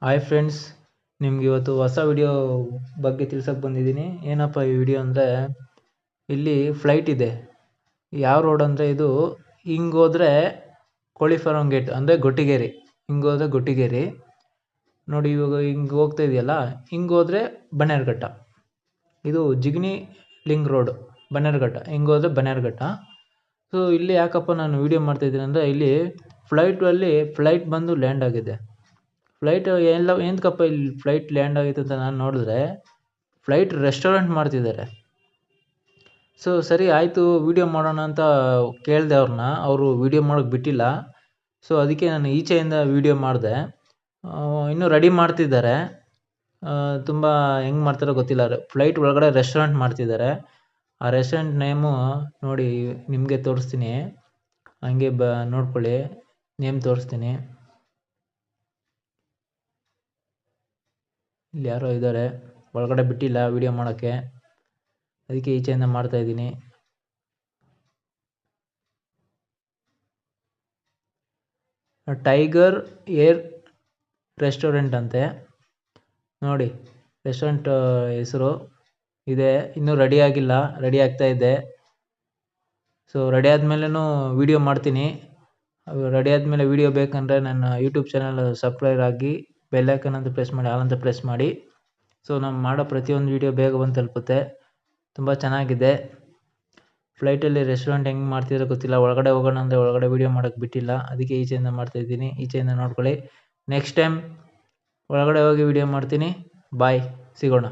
Hi friends, ನಿಮ್ಗೆ ಇವತ್ತು ಹೊಸ ವಿಡಿಯೋ ಬಗ್ಗೆ ತಿಳ್ಸಕ್ಕೆ ಬಂದಿದ್ದೀನಿ. ಏನಪ್ಪ ಈ ವಿಡಿಯೋ ಅಂದರೆ, ಇಲ್ಲಿ ಫ್ಲೈಟ್ ಇದೆ. ಯಾವ ರೋಡ್ ಅಂದರೆ ಇದು ಹಿಂಗೋದ್ರೆ ಕೋಳಿಫಾರಂ ಗೇಟ್ ಅಂದರೆ ಗೊಟ್ಟಿಗೇರಿ. ಹಿಂಗೋದ್ರೆ ಗೊಟ್ಟಿಗೇರಿ ನೋಡಿ. ಇವಾಗ ಹಿಂಗೆ ಹೋಗ್ತಾ ಇದೆಯಲ್ಲ, ಹಿಂಗೋದ್ರೆ ಬನ್ನೇರುಘಟ್ಟ. ಇದು ಜಿಗಣಿ ಲಿಂಕ್ ರೋಡ್, ಬನ್ನೇರುಘಟ್ಟ. ಹಿಂಗೋದ್ರೆ ಬನ್ನೇರುಘಟ್ಟ. ಸೊ ಇಲ್ಲಿ ಯಾಕಪ್ಪ ನಾನು ವಿಡಿಯೋ ಮಾಡ್ತಾಯಿದ್ದೀನಿ ಅಂದರೆ, ಇಲ್ಲಿ ಫ್ಲೈಟ್ ಬಂದು ಲ್ಯಾಂಡ್ ಆಗಿದೆ. ಫ್ಲೈಟ್ ಏನಕ್ಕಪ್ಪ ಇಲ್ಲಿ ಫ್ಲೈಟ್ ಲ್ಯಾಂಡ್ ಆಗಿತ್ತು ಅಂತ ನಾನು ನೋಡಿದ್ರೆ, ಫ್ಲೈಟ್ ರೆಸ್ಟೋರೆಂಟ್ ಮಾಡ್ತಿದ್ದಾರೆ. ಸೊ ಸರಿ ಆಯಿತು, ವೀಡಿಯೋ ಮಾಡೋಣ ಅಂತ ಕೇಳಿದೆ ಅವ್ರನ್ನ. ಅವರು ವೀಡಿಯೋ ಮಾಡೋಕ್ಕೆ ಬಿಟ್ಟಿಲ್ಲ. ಸೊ ಅದಕ್ಕೆ ನಾನು ಈಚೆಯಿಂದ ವೀಡಿಯೋ ಮಾಡಿದೆ. ಇನ್ನೂ ರೆಡಿ ಮಾಡ್ತಿದ್ದಾರೆ. ತುಂಬ ಹೆಂಗೆ ಮಾಡ್ತಾರೋ ಗೊತ್ತಿಲ್ಲ. ಫ್ಲೈಟ್ ಒಳಗಡೆ ರೆಸ್ಟೋರೆಂಟ್ ಮಾಡ್ತಿದ್ದಾರೆ. ಆ ರೆಸ್ಟೋರೆಂಟ್ ನೇಮು ನೋಡಿ ನಿಮಗೆ ತೋರಿಸ್ತೀನಿ, ಹಂಗೆ ನೋಡ್ಕೊಳ್ಳಿ. ನೇಮ್ ತೋರಿಸ್ತೀನಿ. ಇಲ್ಲಿ ಯಾರೋ ಇದ್ದಾರೆ, ಒಳಗಡೆ ಬಿಟ್ಟಿಲ್ಲ ವಿಡಿಯೋ ಮಾಡೋಕ್ಕೆ, ಅದಕ್ಕೆ ಈಚೆಯಿಂದ ಮಾಡ್ತಾಯಿದ್ದೀನಿ. ಟೈಗರ್ ಏರ್ ರೆಸ್ಟೋರೆಂಟ್ ಅಂತೆ ನೋಡಿ. ರೆಸ್ಟೋರೆಂಟ್ ಹೆಸರು ಇದೆ. ಇನ್ನೂ ರೆಡಿ ಆಗಿಲ್ಲ, ರೆಡಿ ಆಗ್ತಾ ಇದೆ. ಸೊ ರೆಡಿ ಆದಮೇಲೂ ವೀಡಿಯೋ ಮಾಡ್ತೀನಿ. ರೆಡಿ ಆದಮೇಲೆ ವೀಡಿಯೋ ಬೇಕಂದರೆ ನನ್ನ ಯೂಟ್ಯೂಬ್ ಚಾನಲ್ ಸಬ್ಸ್ಕ್ರೈಬ್ ಆಗಿ, ಬೆಲ್ಲೈಕನ್ ಅಂತ ಪ್ರೆಸ್ ಮಾಡಿ, ಆಲ್ ಅಂತ ಪ್ರೆಸ್ ಮಾಡಿ. ಸೊ ನಾವು ಮಾಡೋ ಪ್ರತಿಯೊಂದು ವೀಡಿಯೋ ಬೇಗ ಬಂದು ತಲುಪುತ್ತೆ. ತುಂಬ ಚೆನ್ನಾಗಿದೆ. ಫ್ಲೈಟಲ್ಲಿ ರೆಸ್ಟೋರೆಂಟ್ ಹೆಂಗೆ ಮಾಡ್ತಿದ್ರೆ ಗೊತ್ತಿಲ್ಲ. ಒಳಗಡೆ ಹೋಗೋಣ ಅಂದರೆ ಒಳಗಡೆ ವೀಡಿಯೋ ಮಾಡೋಕ್ಕೆ ಬಿಟ್ಟಿಲ್ಲ. ಅದಕ್ಕೆ ಈಚೆಯಿಂದ ಮಾಡ್ತಾಯಿದ್ದೀನಿ. ಈಚೆಯಿಂದ ನೋಡ್ಕೊಳ್ಳಿ. ನೆಕ್ಸ್ಟ್ ಟೈಮ್ ಒಳಗಡೆ ಹೋಗಿ ವೀಡಿಯೋ ಮಾಡ್ತೀನಿ. ಬಾಯ್, ಸಿಗೋಣ.